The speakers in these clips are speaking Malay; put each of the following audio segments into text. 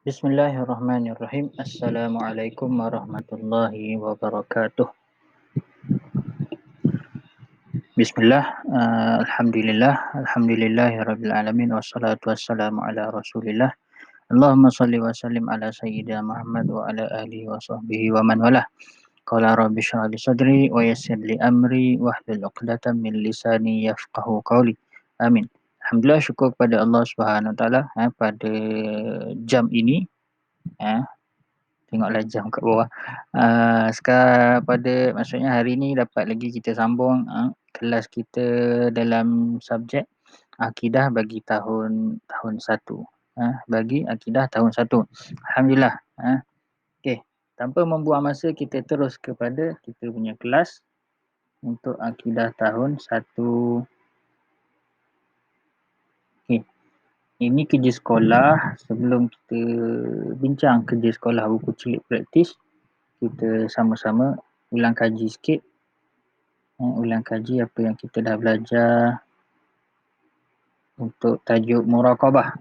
Bismillahirrahmanirrahim. Assalamualaikum warahmatullahi wabarakatuh. Bismillah, alhamdulillahirabbil alamin wassalatu wassalamu ala Rasulillah. Allahumma shalli wa sallim ala sayyidina Muhammad wa ala alihi wa sahbihi wa man walah. Qala rabbi shrah li sadri wa yassir li amri wahlul 'uqdatam min lisani yafqahu qawli. Amin. Alhamdulillah, syukur kepada Allah Subhanahu wa taala pada jam ini eh, tengoklah jam kat bawah. Sekarang maksudnya hari ni dapat lagi kita sambung kelas kita dalam subjek akidah bagi tahun 1. Bagi akidah tahun 1. Alhamdulillah. Okey, tanpa membuang masa kita terus kepada kita punya kelas untuk akidah tahun 1. Okey. Ini kerja sekolah. Sebelum kita bincang kerja sekolah buku cilik praktis, kita sama-sama ulang kaji sikit. Ulang kaji apa yang kita dah belajar untuk tajuk muraqabah.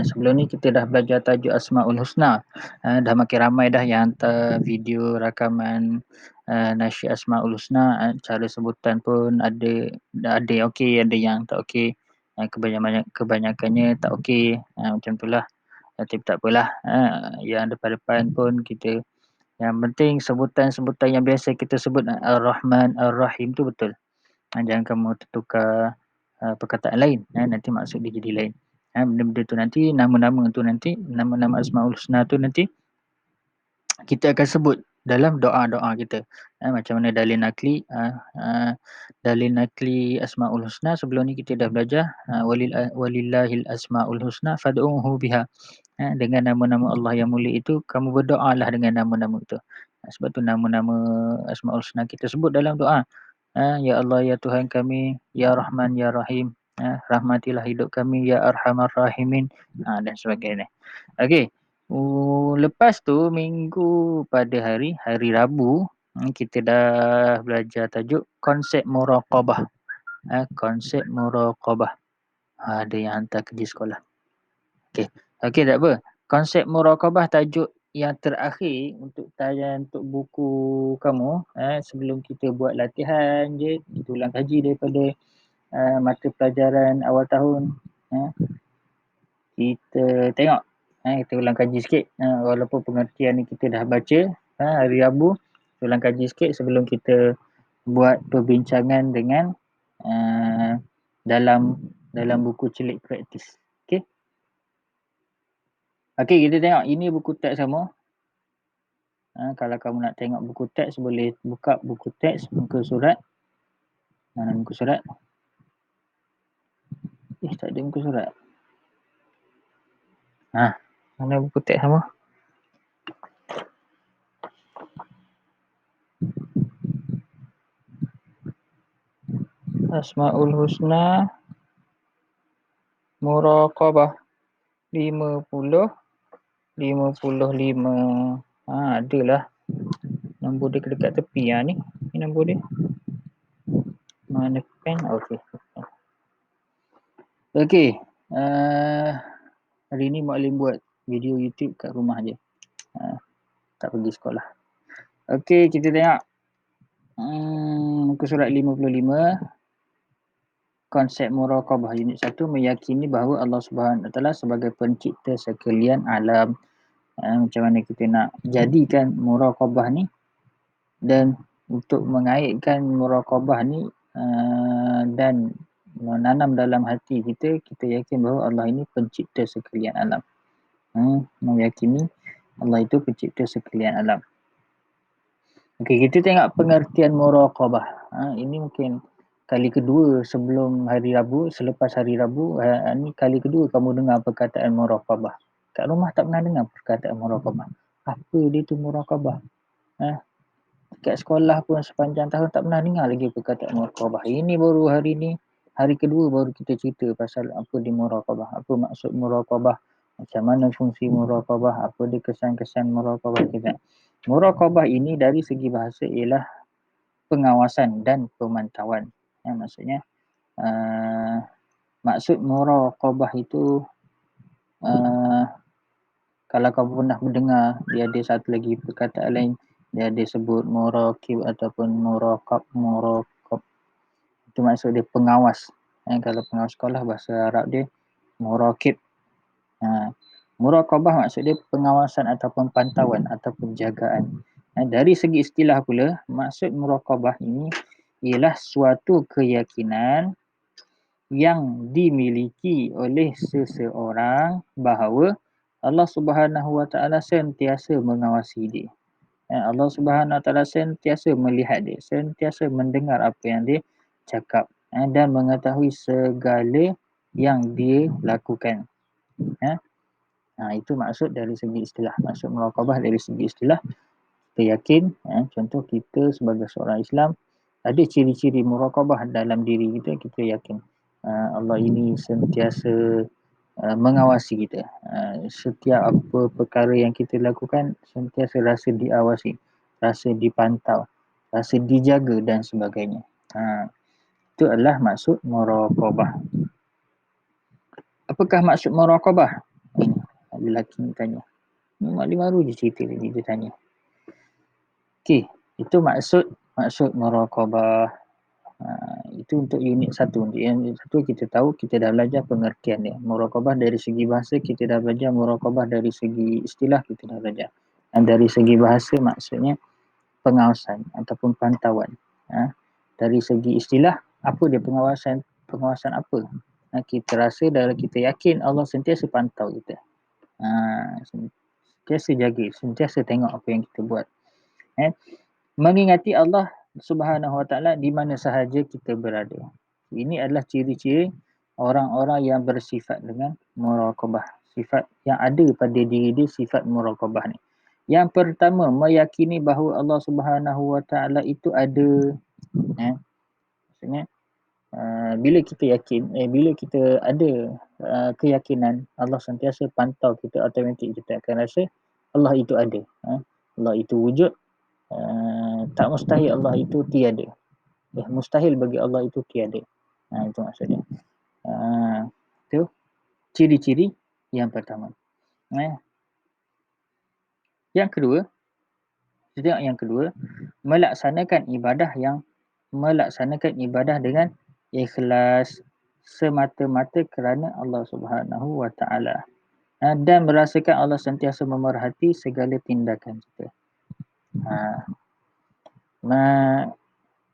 Sebelum ni kita dah belajar tajuk Asmaul Husna. Dah makin ramai dah yang hantar video rakaman nasyid Asmaul Husna. Cara sebutan pun ada yang okey, ada yang tak okey. Kebanyakannya tak okey. Macam tu lah. Tapi tak apalah. Yang depan-depan pun kita, yang penting sebutan-sebutan yang biasa kita sebut Ar-Rahman, Ar-Rahim tu betul. Jangan kamu tertukar perkataan lain. Nanti maksud dia jadi lain. Benda-benda tu nanti, nama-nama tu nanti, nama-nama Asmaul Husna tu nanti kita akan sebut dalam doa-doa kita. Macam mana dalil nakli, dalil nakli Asmaul Husna sebelum ni kita dah belajar. Walillahil Asmaul Husna fad'uhu biha. Dengan nama-nama Allah yang mulia itu, kamu berdoalah dengan nama-nama itu. Sebab tu nama-nama Asmaul Husna kita sebut dalam doa. Ya Allah, ya Tuhan kami, ya Rahman, ya Rahim. Rahmatilah hidup kami, ya Arhamar Rahimin. Dan sebagainya. Okey. Lepas tu minggu pada hari Rabu, kita dah belajar tajuk konsep muraqabah. Konsep muraqabah. Ada yang hantar kerja sekolah. Okey, tak apa. Konsep muraqabah tajuk yang terakhir untuk buku kamu. Sebelum kita buat latihan je, kita ulang kaji daripada mata pelajaran awal tahun. Kita tengok. Kita ulang kaji sikit. Walaupun pengertian ni kita dah baca hari Rabu, kita ulang kaji sikit sebelum kita buat perbincangan dengan dalam buku cilik praktis. Okey. Okey, kita tengok. Ini buku teks sama. Kalau kamu nak tengok buku teks, boleh buka buku teks, muka surat. Mana muka surat? Tak ada muka surat. Mana buku teks sama? Asmaul Husna Muraqabah 55. Adalah. Nombor dia dekat tepi ni. Ini nombor dia. Mana pen? Okey. Okey. Hari ni Maklim buat video YouTube kat rumah je. Tak pergi sekolah. Okey, kita tengok. Muka surat 55. Konsep muraqabah unit 1, meyakini bahawa Allah Subhanahu Wa Taala sebagai pencipta sekalian alam. Macam mana kita nak jadikan muraqabah ni, dan untuk mengaitkan muraqabah ni dan menanam dalam hati kita, kita yakin bahawa Allah ini pencipta sekalian alam. Meyakini Allah itu pencipta sekalian alam. Okey, kita tengok pengertian muraqabah. Ini mungkin kali kedua sebelum hari Rabu, selepas hari Rabu, ni kali kedua kamu dengar perkataan muraqabah. Kat rumah tak pernah dengar perkataan muraqabah. Apa dia tu muraqabah? Kat sekolah pun sepanjang tahun tak pernah dengar lagi perkataan muraqabah. Ini baru hari ni, hari kedua baru kita cerita pasal apa di muraqabah, apa maksud muraqabah, macam mana fungsi muraqabah, apa dia kesan-kesan muraqabah kita. Muraqabah ini dari segi bahasa ialah pengawasan dan pemantauan. Maksudnya maksud muraqabah itu Kalau kau pernah mendengar, dia ada satu lagi perkataan lain, dia ada sebut muraqib ataupun muraqab. Itu maksud dia pengawas. Kalau pengawas sekolah bahasa Arab dia muraqib. Muraqabah maksud dia pengawasan ataupun pantauan ataupun jagaan. Dari segi istilah pula, maksud muraqabah ini ialah suatu keyakinan yang dimiliki oleh seseorang bahawa Allah Subhanahu Wa Taala sentiasa mengawasi dia. Allah Subhanahu Wa Taala sentiasa melihat dia, sentiasa mendengar apa yang dia cakap dan mengetahui segala yang dia lakukan. Itu maksud dari segi istilah. Maksud muraqabah dari segi istilah, kita yakin, contoh kita sebagai seorang Islam, ada ciri-ciri muraqabah dalam diri kita, kita yakin Allah ini sentiasa mengawasi kita. Setiap apa perkara yang kita lakukan, sentiasa rasa diawasi, rasa dipantau, rasa dijaga dan sebagainya. Itu adalah maksud muraqabah. Apakah maksud muraqabah? Lelaki ni tanya. Mak dia baru je cerita tadi, dia tanya. Okey, itu maksud muraqabah. Itu untuk unit 1. Untuk unit 1 kita tahu, kita dah belajar pengertian dia. Muraqabah dari segi bahasa kita dah belajar, muraqabah dari segi istilah kita dah belajar. Dan dari segi bahasa maksudnya pengawasan ataupun pantauan. Dari segi istilah, apa dia pengawasan? Pengawasan apa? Kita rasa dan kita yakin Allah sentiasa pantau kita. Sentiasa jaga, sentiasa tengok apa yang kita buat. Mengingati Allah Subhanahu Wa Taala di mana sahaja kita berada. Ini adalah ciri-ciri orang-orang yang bersifat dengan muraqabah. Sifat yang ada pada diri dia, sifat muraqabah ni. Yang pertama, meyakini bahawa Allah Subhanahu Wa Taala itu ada. Maksudnya, bila kita yakin, bila kita ada keyakinan Allah sentiasa pantau kita, automatik kita akan rasa Allah itu ada. Allah itu wujud. Tak mustahil Allah itu tiada. Mustahil bagi Allah itu tiada. Itu maksudnya. Itu ciri-ciri yang pertama. Yang kedua, melaksanakan ibadah dengan ikhlas semata-mata kerana Allah Subhanahu Wa Taala. Dan merasakan Allah sentiasa memerhati segala tindakan kita.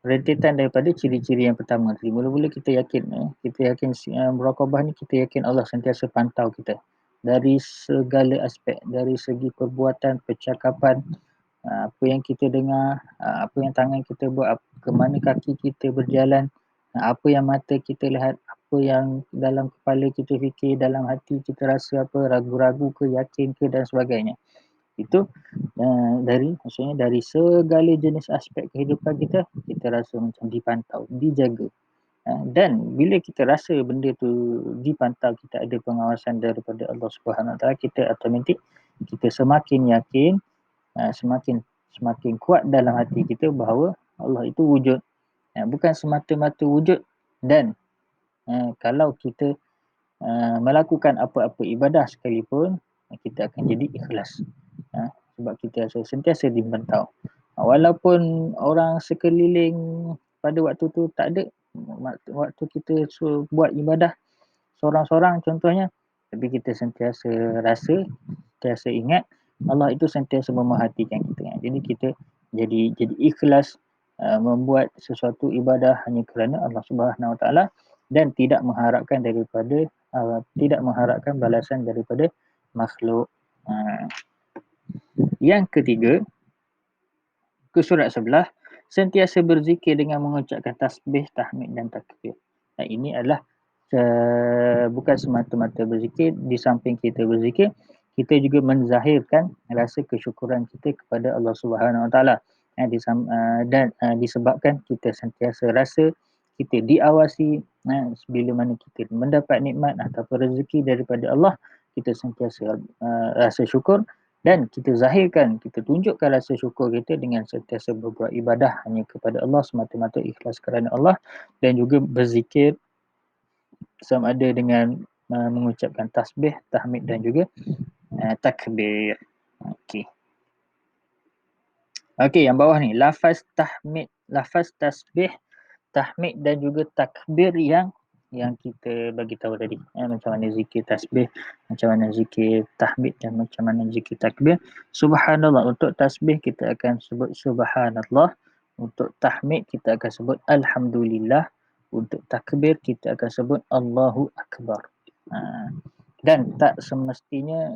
Rentetan daripada ciri-ciri yang pertama tadi. Mula-mula kita yakin muraqabah ni, kita yakin Allah sentiasa pantau kita dari segala aspek, dari segi perbuatan, percakapan, apa yang kita dengar, apa yang tangan kita buat, ke mana kaki kita berjalan, apa yang mata kita lihat, apa yang dalam kepala kita fikir, dalam hati kita rasa apa, ragu-ragu ke, yakin ke dan sebagainya. Itu maksudnya dari segala jenis aspek kehidupan kita, kita rasa macam dipantau, dijaga. Dan bila kita rasa benda tu dipantau, kita ada pengawasan daripada Allah Subhanahu Wa Taala, kita automatik kita semakin yakin, semakin kuat dalam hati kita bahawa Allah itu wujud. Bukan semata-mata wujud, dan kalau kita melakukan apa-apa ibadah sekalipun, kita akan jadi ikhlas. Sebab kita sentiasa dipantau. Walaupun orang sekeliling pada waktu tu tak ada, waktu kita buat ibadah seorang-seorang contohnya, tapi kita sentiasa rasa, sentiasa ingat Allah itu sentiasa memerhatikan kita. Jadi kita jadi ikhlas membuat sesuatu ibadah hanya kerana Allah Subhanahu Wa Taala dan tidak mengharapkan balasan daripada makhluk. Yang ketiga, ke surat sebelah, sentiasa berzikir dengan mengucapkan tasbih, tahmid dan takbir. Ini adalah bukan semata-mata berzikir, di samping kita berzikir, kita juga menzahirkan rasa kesyukuran kita kepada Allah Subhanahu Wa Taala. Dan disebabkan kita sentiasa rasa kita diawasi, bila mana kita mendapat nikmat ataupun rezeki daripada Allah, kita sentiasa rasa syukur dan kita zahirkan, kita tunjukkan rasa syukur kita dengan sentiasa berbuat ibadah hanya kepada Allah, semata-mata ikhlas kerana Allah, dan juga berzikir sama ada dengan mengucapkan tasbih, tahmid dan juga takbir. Okey. Okey, yang bawah ni lafaz tahmid, lafaz tasbih, tahmid dan juga takbir yang kita bagi tahu tadi. Macam mana zikir tasbih, macam mana zikir tahmid dan macam mana zikir takbir. Subhanallah, untuk tasbih kita akan sebut subhanallah, untuk tahmid kita akan sebut alhamdulillah, untuk takbir kita akan sebut Allahu akbar. Ha. Dan tak semestinya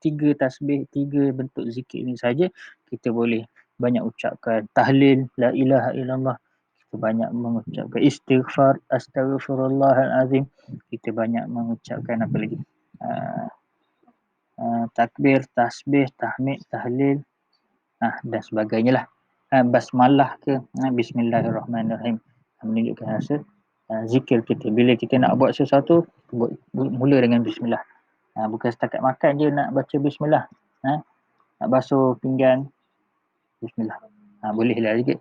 tiga tasbih, tiga bentuk zikir ini saja kita boleh banyak ucapkan tahlil, la ilaha illallah, kita banyak mengucapkan istighfar, astaghfirullahalazim, kita banyak mengucapkan apa lagi? Takbir, tasbih, tahmid, tahlil, dan sebagainya lah. Basmalah ke, bismillahirrahmanirrahim, menunjukkan rasa zikir kita. Bila kita nak buat sesuatu, mula dengan bismillah. Bukan setakat makan je nak baca bismillah. Nak basuh pinggan, bismillah. Bolehlah sikit.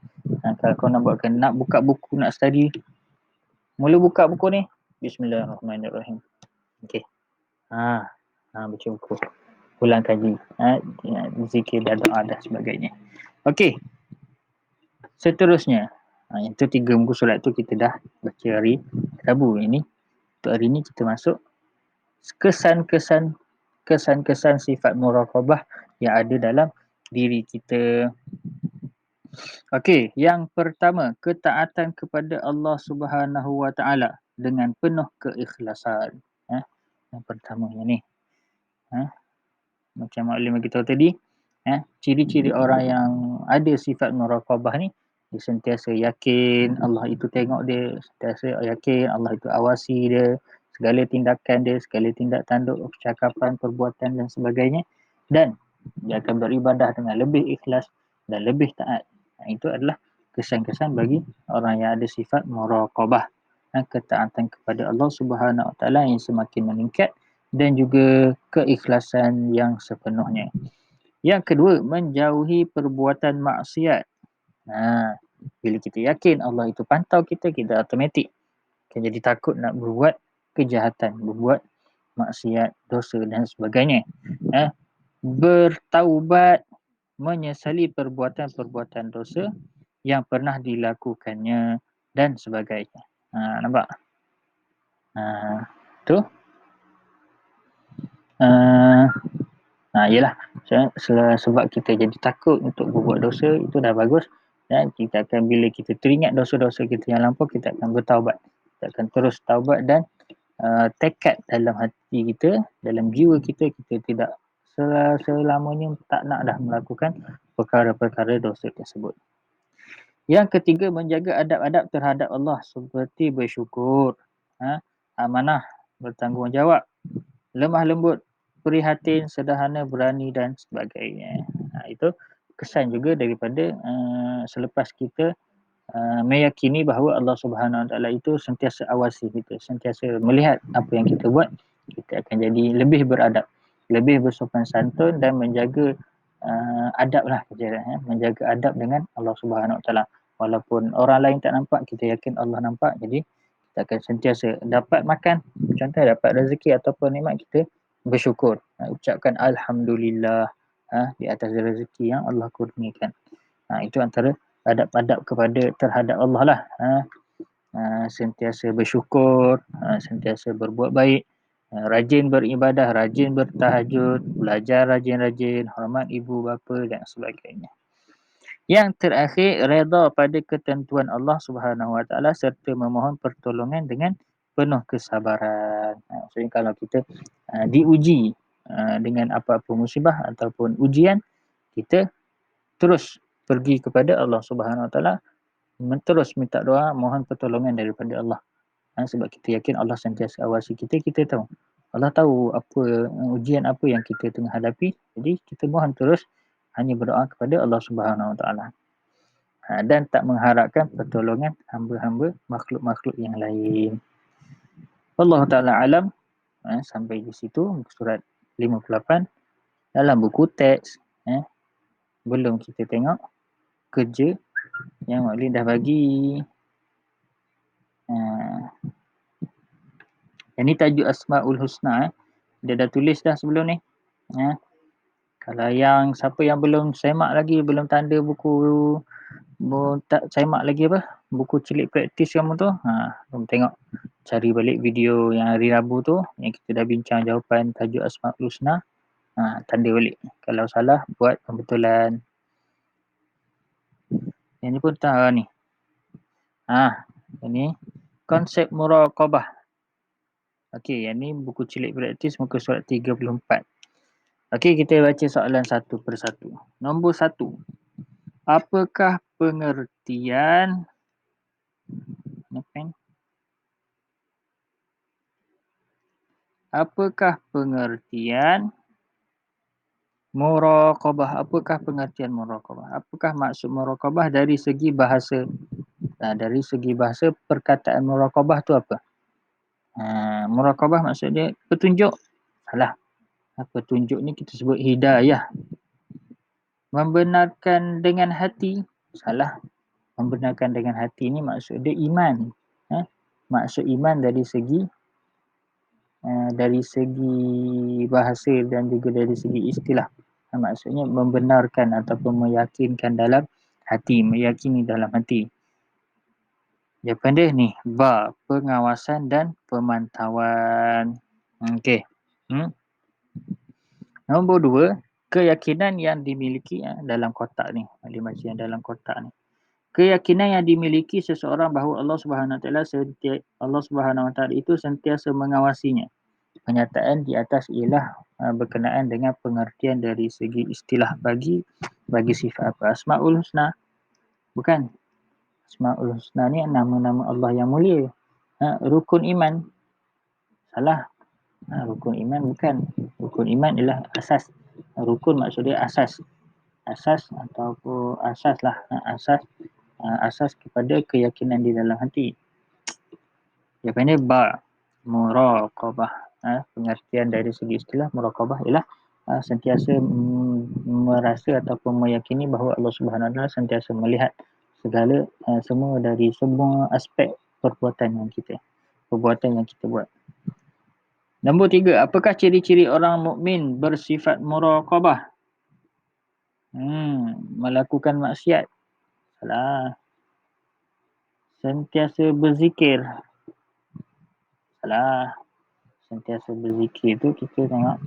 Kalau kau nak buka buku, nak study, mula buka buku ni, bismillahirrahmanirrahim. Okey. Baca buku. Ulang kaji. Zikir dan doa dan sebagainya. Okey. Seterusnya. Itu 3 muka surat tu kita dah baca hari Rabu ini. Untuk hari ni kita masuk kesan-kesan sifat muraqabah yang ada dalam diri kita. Okey, yang pertama, ketaatan kepada Allah Subhanahu Wa Taala dengan penuh keikhlasan. Yang pertama yang ni. Macam maklum kita tahu tadi, ciri-ciri orang yang ada sifat muraqabah ni, dia sentiasa yakin Allah itu tengok dia, sentiasa yakin Allah itu awasi dia, segala tindakan dia, segala tindak tanduk, percakapan, perbuatan dan sebagainya, dan dia akan beribadah dengan lebih ikhlas dan lebih taat. Itu adalah kesan-kesan bagi orang yang ada sifat muraqabah. Ketaatan kepada Allah Subhanahu Wa Taala yang semakin meningkat dan juga keikhlasan yang sepenuhnya. Yang kedua, menjauhi perbuatan maksiat. Bila kita yakin Allah itu pantau kita, kita automatik akan jadi takut nak berbuat kejahatan, berbuat maksiat, dosa dan sebagainya. Bertaubat, menyesali perbuatan-perbuatan dosa yang pernah dilakukannya dan sebagainya. Nampak? Tu. Yelah, sebab kita jadi takut untuk berbuat dosa, itu dah bagus. Dan kita akan, bila kita teringat dosa-dosa kita yang lampau, kita akan bertaubat. Kita akan terus taubat dan tekad dalam hati kita, dalam jiwa kita, kita tidak selamanya tak nak dah melakukan perkara-perkara dosa tersebut. Yang ketiga, menjaga adab-adab terhadap Allah seperti bersyukur, amanah, bertanggungjawab, lemah lembut, prihatin, sederhana, berani dan sebagainya. Itu kesan juga daripada selepas kita meyakini bahawa Allah Subhanahu Wa Taala itu sentiasa awasi kita, sentiasa melihat apa yang kita buat, kita akan jadi lebih beradab, lebih bersopan santun dan menjaga adab lah, menjaga adab dengan Allah Subhanahu Wa Taala. Walaupun orang lain tak nampak, kita yakin Allah nampak. Jadi kita akan sentiasa dapat makan, contoh dapat rezeki ataupun nikmat, kita bersyukur, ucapkan alhamdulillah di atas rezeki yang Allah kurniakan. Itu antara adab-adab kepada terhadap Allah lah. Sentiasa bersyukur, sentiasa berbuat baik, rajin beribadah, rajin bertahajud, belajar rajin-rajin, hormat ibu bapa dan sebagainya. Yang terakhir, redha pada ketentuan Allah Subhanahu Wa Taala serta memohon pertolongan dengan penuh kesabaran. Maksudnya kalau kita diuji dengan apa-apa musibah ataupun ujian, kita terus pergi kepada Allah Subhanahu Wa Taala, terus minta doa, mohon pertolongan daripada Allah. Sebab kita yakin Allah sentiasa awasi kita, kita tahu Allah tahu apa ujian apa yang kita tengah hadapi. Jadi kita mohon terus hanya berdoa kepada Allah Subhanahu Wa Taala. Dan tak mengharapkan pertolongan hamba-hamba makhluk-makhluk yang lain. Allah Ta'ala alam. Sampai di situ surat 58 dalam buku teks. Belum kita tengok kerja yang Maulid dah bagi. Yang ni tajuk Asma'ul Husna. Dia dah tulis dah sebelum ni. Ya. Kalau yang siapa yang belum semak lagi, belum tanda buku, tak semak lagi apa, buku cilik praktis kamu tu, kamu tengok, cari balik video yang hari Rabu tu, yang kita dah bincang jawapan tajuk Asmaul Husna, tanda balik. Kalau salah, buat pembetulan. Yang ni pun tahu ni. Ini konsep muraqabah. Okey, yang ni buku cilik praktis muka surat 34. Okey, kita baca soalan satu persatu. Nombor 1. Apakah pengertian Apakah pengertian muraqabah? Apakah pengertian muraqabah? Apakah maksud muraqabah dari segi bahasa? Dari segi bahasa, perkataan muraqabah tu apa? Muraqabah maksud dia petunjuk. Salah. Petunjuk ni kita sebut hidayah. Membenarkan dengan hati. Salah. Membenarkan dengan hati ni maksud dia iman. Maksud iman dari segi bahasa dan juga dari segi istilah. Maksudnya membenarkan ataupun meyakinkan dalam hati, meyakini dalam hati. Jawapan dia ni, ba, pengawasan dan pemantauan. Okey. Nombor 2, keyakinan yang dimiliki dalam kotak ni. Dia baca yang dalam kotak ni. Keyakinan yang dimiliki seseorang bahawa Allah Subhanahu Wa Taala itu sentiasa mengawasinya. Penyataan di atas ialah berkenaan dengan pengertian dari segi istilah bagi sifat apa? Asmaul Husna. Bukan. Asmaul Husna ni nama-nama Allah yang mulia. Rukun iman. Salah. Rukun iman bukan. Rukun iman ialah asas. Rukun maksud dia asas. Asas ataupun asas lah. Asas kepada keyakinan di dalam hati. Jawapan dia ba, muraqabah. Pengertian dari segi istilah muraqabah ialah sentiasa merasa ataupun meyakini bahawa Allah Subhanahu Wa Taala sentiasa melihat segala semua dari semua aspek perbuatan yang kita buat. Nombor 3, apakah ciri-ciri orang mukmin bersifat muraqabah? Melakukan maksiat. Salah. Sentiasa berzikir. Salah. Sentiasa berzikir tu kita tengok.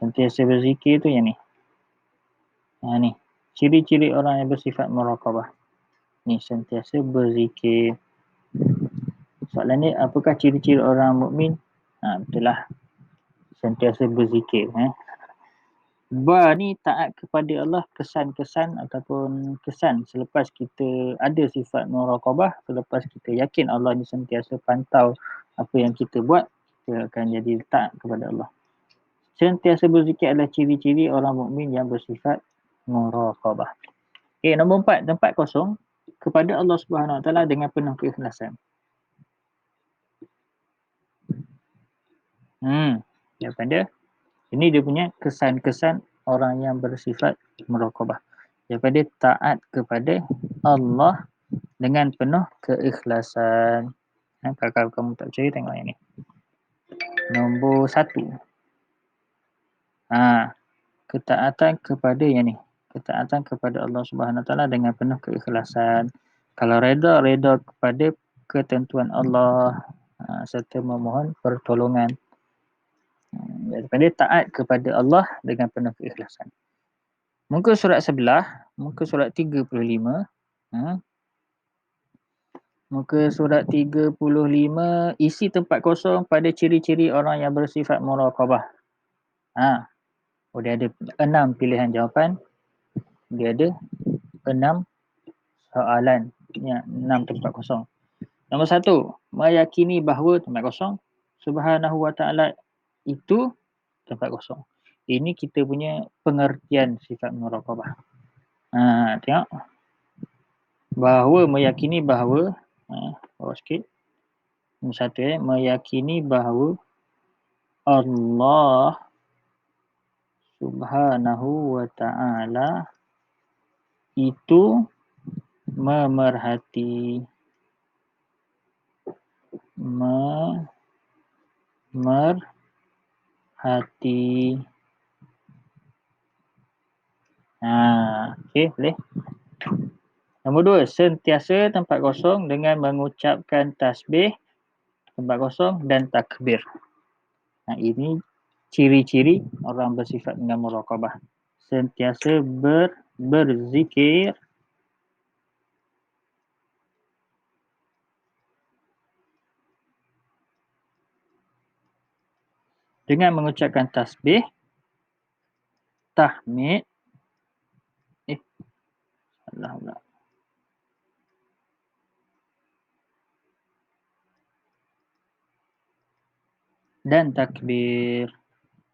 Sentiasa berzikir tu yang ni. Ni. Ciri-ciri orang yang bersifat muraqabah. Ni, sentiasa berzikir. Soalan ni, apakah ciri-ciri orang mukmin? Betul lah. Sentiasa berzikir. Ba ni taat kepada Allah, kesan-kesan ataupun kesan selepas kita ada sifat muraqabah, selepas kita yakin Allah ni sentiasa pantau apa yang kita buat, kita akan jadi taat kepada Allah. Sentiasa berzikir adalah ciri-ciri orang mukmin yang bersifat muraqabah. Okey, nombor 4, tempat kosong kepada Allah Subhanahu Wa Taala dengan penuh keikhlasan. Jawapan dia, ini dia punya kesan-kesan orang yang bersifat muraqabah. Jawapan dia taat kepada Allah dengan penuh keikhlasan. Kalau kamu tak percaya, tengok yang ni. Nombor 1. Ketaatan kepada yang ni. Ketaatan kepada Allah Subhanahu Wa Taala dengan penuh keikhlasan. Kalau reda kepada ketentuan Allah serta memohon pertolongan. Daripada taat kepada Allah dengan penuh keikhlasan. Muka surat sebelah, muka surat 35. Muka surat 35, isi tempat kosong pada ciri-ciri orang yang bersifat muraqabah. Dia ada 6 pilihan jawapan. Dia ada 6 soalan. 6 tempat kosong. Nombor 1, meyakini bahawa tempat kosong Subhanahu Wa Taala itu tempat kosong. Ini kita punya pengertian sifat muraqabah. Tengok. Meyakini bahawa bawah sikit. Nombor 1, meyakini bahawa Allah Subhanahu Wa Taala itu memerhati Okey, boleh. Nombor dua, sentiasa tempat kosong dengan mengucapkan tasbih, tempat kosong dan takbir. Ini ciri-ciri orang bersifat dengan muraqabah. Sentiasa berzikir dengan mengucapkan tasbih, tahmid, salah pula. Dan takbir.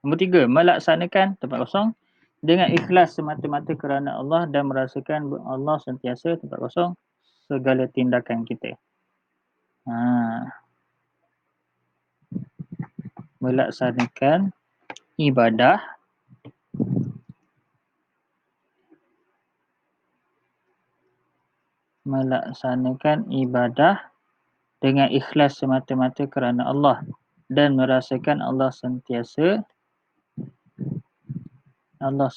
Nombor tiga, melaksanakan tempat kosong dengan ikhlas semata-mata kerana Allah dan merasakan Allah sentiasa tempat kosong segala tindakan kita. Melaksanakan ibadah dengan ikhlas semata-mata kerana Allah dan merasakan Allah sentiasa ada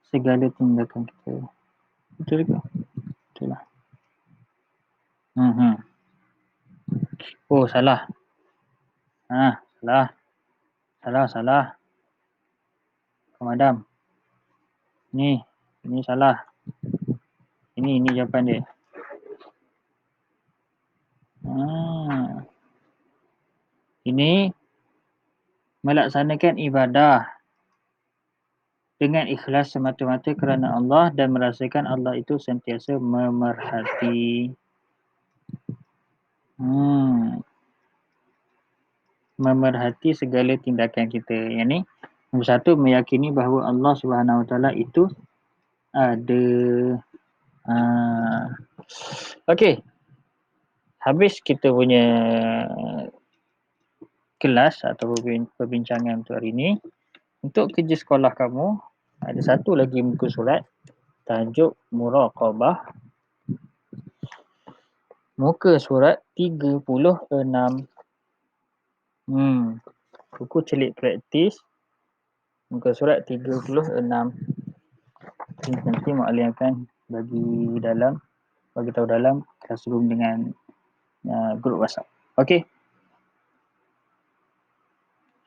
segala tindakan kita. Betul ke? Betul lah. Oh, salah. Salah. Madam. Ini salah. Ini jawapan dia. Ini melaksanakan ibadah dengan ikhlas semata-mata kerana Allah dan merasakan Allah itu sentiasa memerhati. Memerhati segala tindakan kita. Yang ni, nombor satu, meyakini bahawa Allah Subhanahu Wa Taala itu ada. Okey. Habis kita punya kelas atau perbincangan untuk hari ini. Untuk kerja sekolah kamu, ada satu lagi muka surat, tajuk Muraqabah. Muka surat 36. Buku celik praktis, muka surat 36. Nanti Muallim akan bagi tahu dalam classroom dengan grup WhatsApp. Okey.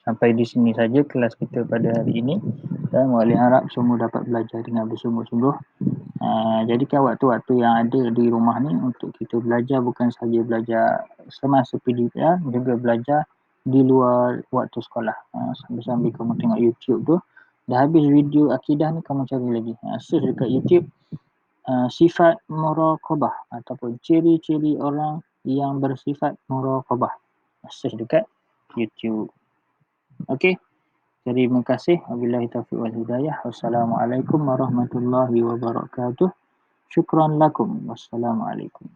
Sampai di sini saja kelas kita pada hari ini dan Muallim harap semua dapat belajar dengan bersungguh-sungguh. Jadikan waktu-waktu yang ada di rumah ni untuk kita belajar, bukan sahaja belajar semasa pendidikan, juga belajar di luar waktu sekolah. Sambil-sambil kamu tengok YouTube tu, dah habis video akidah ni, kamu cari lagi. Search dekat YouTube sifat muraqabah ataupun ciri-ciri orang yang bersifat muraqabah. Search dekat YouTube. Okey. Terima kasih. Wabillahi taufiq wal hidayah. Wassalamualaikum warahmatullahi wabarakatuh. Syukran lakum. Wassalamualaikum.